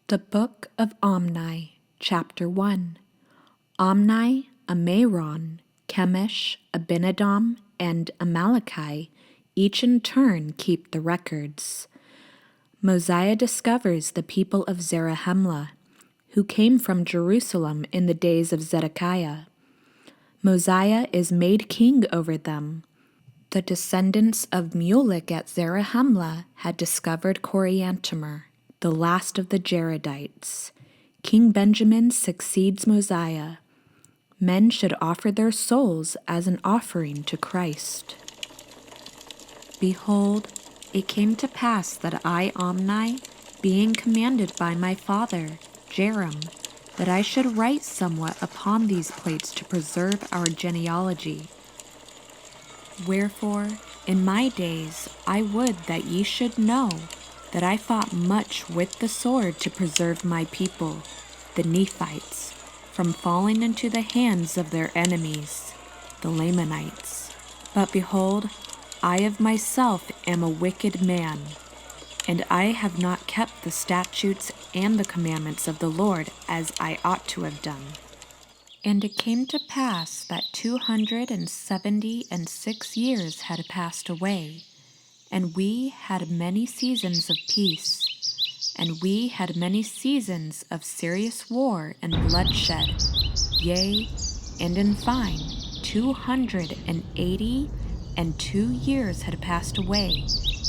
The Book of Omni, Chapter 1. Omni, Ammaron, Chemish, Abinadom, and Amaleki each in turn keep the records. Mosiah discovers the people of Zarahemla, who came from Jerusalem in the days of Zedekiah. Mosiah is made king over them. The descendants of Mulek at Zarahemla had discovered Coriantumr, the last of the Jaredites. King Benjamin succeeds Mosiah. Men should offer their souls as an offering to Christ. Behold, it came to pass that I, Omni, being commanded by my father, Jeram, that I should write somewhat upon these plates to preserve our genealogy. Wherefore, in my days I would that ye should know that I fought much with the sword to preserve my people, the Nephites, from falling into the hands of their enemies, the Lamanites. But behold, I of myself am a wicked man, and I have not kept the statutes and the commandments of the Lord as I ought to have done. And it came to pass that 276 years had passed away, and we had many seasons of peace, and we had many seasons of serious war and bloodshed, yea, and in fine, 282 years had passed away,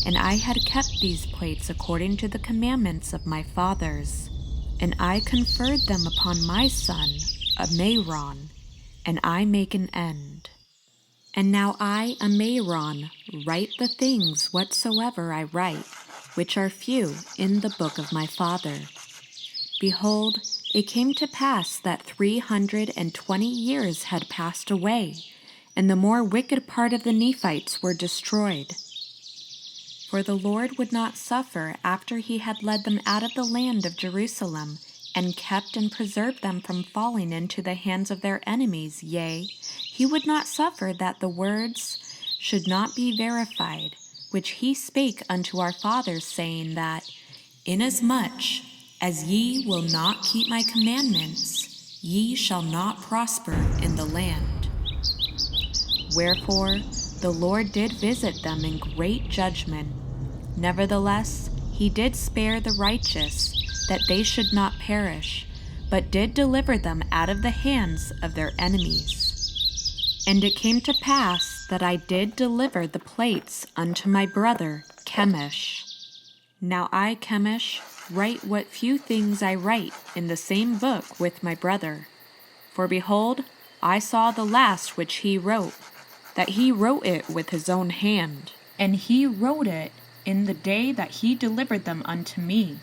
and I had kept these plates according to the commandments of my fathers, and I conferred them upon my son, Ammaron, and I make an end. And now I, Ammaron, write the things whatsoever I write, which are few, in the book of my father. Behold, it came to pass that 320 years had passed away, and the more wicked part of the Nephites were destroyed. For the Lord would not suffer, after he had led them out of the land of Jerusalem, and kept and preserved them from falling into the hands of their enemies, yea, he would not suffer that the words should not be verified, which he spake unto our fathers, saying that, Inasmuch as ye will not keep my commandments, ye shall not prosper in the land. Wherefore the Lord did visit them in great judgment. Nevertheless, he did spare the righteous, that they should not perish, but did deliver them out of the hands of their enemies. And it came to pass that I did deliver the plates unto my brother Chemish. Now I, Chemish, write what few things I write in the same book with my brother. For behold, I saw the last which he wrote, that he wrote it with his own hand, and he wrote it in the day that he delivered them unto me.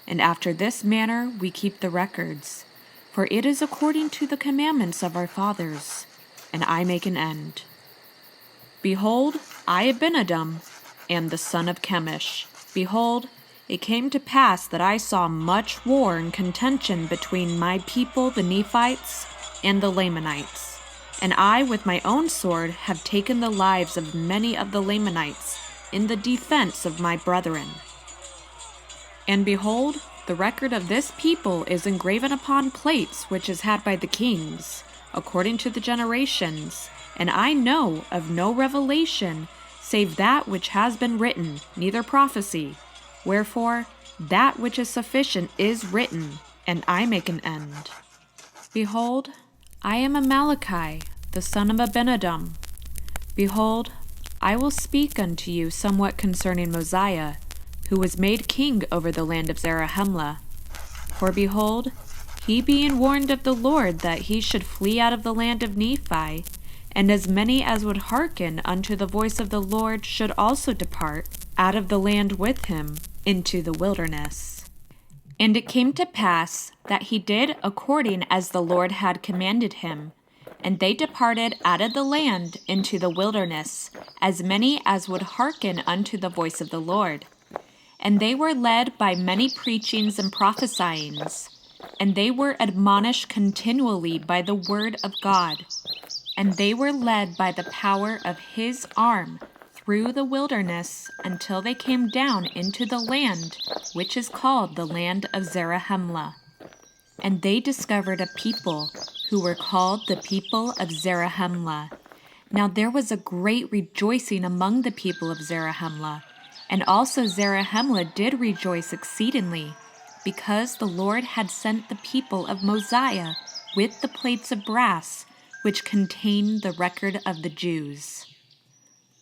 And after this manner we keep the records, for it is according to the commandments of our fathers, and I make an end. Behold, I Abinadom am the son of Chemish. Behold, it came to pass that I saw much war and contention between my people the Nephites and the Lamanites, and I with my own sword have taken the lives of many of the Lamanites in the defense of my brethren. And behold, the record of this people is engraven upon plates which is had by the kings, according to the generations, and I know of no revelation, save that which has been written, neither prophecy. Wherefore, that which is sufficient is written, and I make an end. Behold, I am Amaleki, the son of Abinadom. Behold, I will speak unto you somewhat concerning Mosiah, who was made king over the land of Zarahemla. For behold, he being warned of the Lord that he should flee out of the land of Nephi, and as many as would hearken unto the voice of the Lord should also depart out of the land with him into the wilderness. And it came to pass that he did according as the Lord had commanded him, and they departed out of the land into the wilderness, as many as would hearken unto the voice of the Lord. And they were led by many preachings and prophesyings, and they were admonished continually by the word of God, and they were led by the power of his arm through the wilderness until they came down into the land, which is called the land of Zarahemla. And they discovered a people who were called the people of Zarahemla. Now there was a great rejoicing among the people of Zarahemla, and also Zarahemla did rejoice exceedingly, because the Lord had sent the people of Mosiah with the plates of brass, which contained the record of the Jews.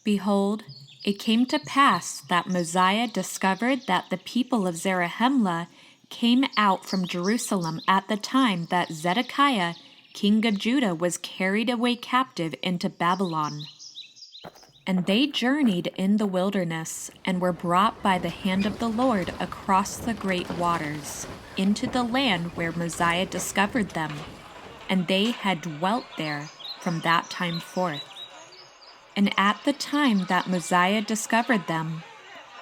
Behold, it came to pass that Mosiah discovered that the people of Zarahemla came out from Jerusalem at the time that Zedekiah, king of Judah, was carried away captive into Babylon. And they journeyed in the wilderness, and were brought by the hand of the Lord across the great waters, into the land where Mosiah discovered them, and they had dwelt there from that time forth. And at the time that Mosiah discovered them,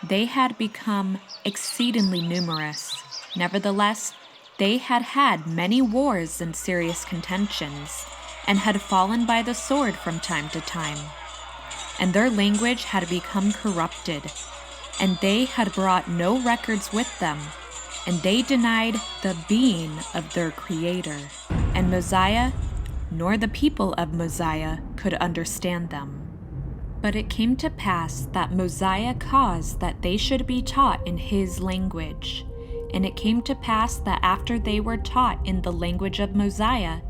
they had become exceedingly numerous. Nevertheless, they had had many wars and serious contentions, and had fallen by the sword from time to time. And their language had become corrupted, and they had brought no records with them, and they denied the being of their Creator. And Mosiah, nor the people of Mosiah, could understand them. But it came to pass that Mosiah caused that they should be taught in his language. And it came to pass that after they were taught in the language of Mosiah,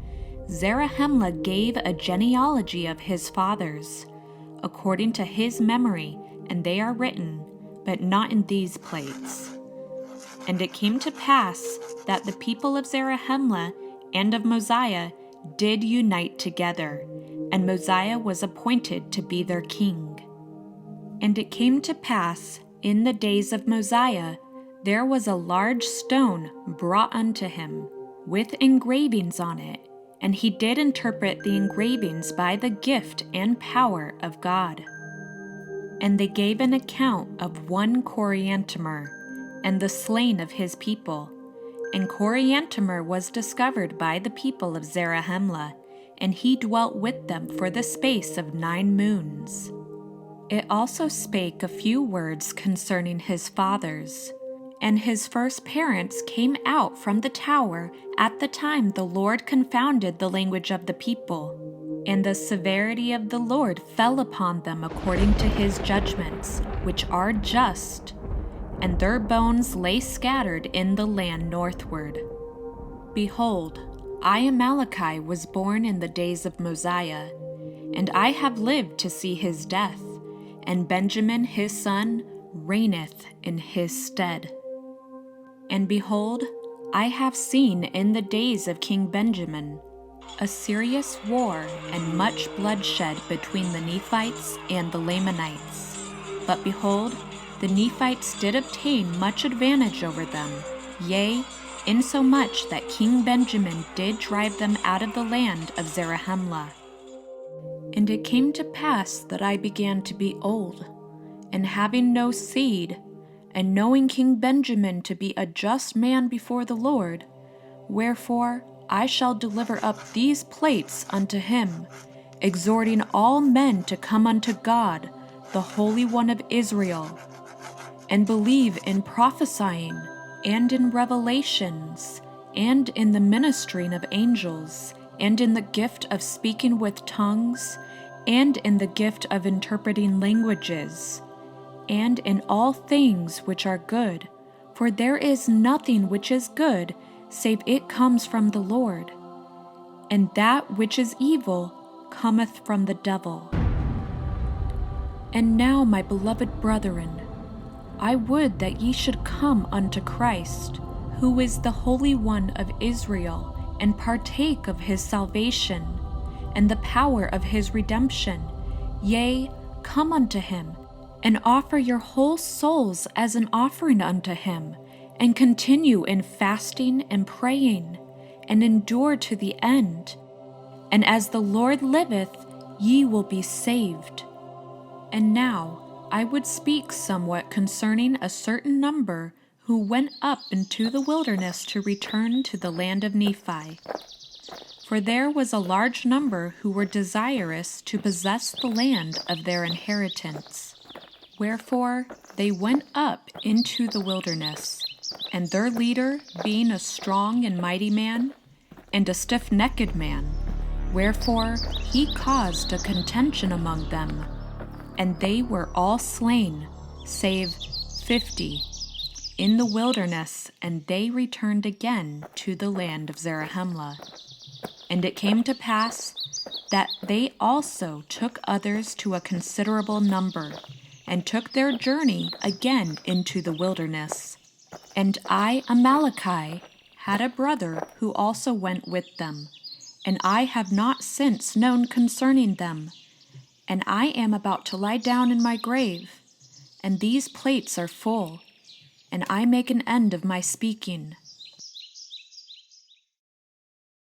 Zarahemla gave a genealogy of his fathers, according to his memory, and they are written, but not in these plates. And it came to pass that the people of Zarahemla and of Mosiah did unite together, and Mosiah was appointed to be their king. And it came to pass, in the days of Mosiah, there was a large stone brought unto him, with engravings on it, and he did interpret the engravings by the gift and power of God. And they gave an account of one Coriantumr, and the slain of his people. And Coriantumr was discovered by the people of Zarahemla, and he dwelt with them for the space of 9 moons. It also spake a few words concerning his fathers. And his first parents came out from the tower at the time the Lord confounded the language of the people. And the severity of the Lord fell upon them according to his judgments, which are just. And their bones lay scattered in the land northward. Behold, I, Amaleki, was born in the days of Mosiah, and I have lived to see his death, and Benjamin his son reigneth in his stead. And behold, I have seen in the days of King Benjamin a serious war and much bloodshed between the Nephites and the Lamanites. But behold, the Nephites did obtain much advantage over them, yea, insomuch that King Benjamin did drive them out of the land of Zarahemla. And it came to pass that I began to be old, and having no seed, and knowing King Benjamin to be a just man before the Lord, wherefore I shall deliver up these plates unto him, exhorting all men to come unto God, the Holy One of Israel, and believe in prophesying, and in revelations, and in the ministering of angels, and in the gift of speaking with tongues, and in the gift of interpreting languages, and in all things which are good, for there is nothing which is good, save it comes from the Lord, and that which is evil cometh from the devil. And now, my beloved brethren, I would that ye should come unto Christ, who is the Holy One of Israel, and partake of his salvation, and the power of his redemption. Yea, come unto him, and offer your whole souls as an offering unto him, and continue in fasting and praying, and endure to the end. And as the Lord liveth, ye will be saved. And now I would speak somewhat concerning a certain number who went up into the wilderness to return to the land of Nephi. For there was a large number who were desirous to possess the land of their inheritance. Wherefore they went up into the wilderness, and their leader being a strong and mighty man, and a stiff-necked man, wherefore he caused a contention among them, and they were all slain, save 50, in the wilderness, and they returned again to the land of Zarahemla. And it came to pass that they also took others to a considerable number, and took their journey again into the wilderness. And I, Amaleki, had a brother who also went with them, and I have not since known concerning them. And I am about to lie down in my grave, and these plates are full, and I make an end of my speaking.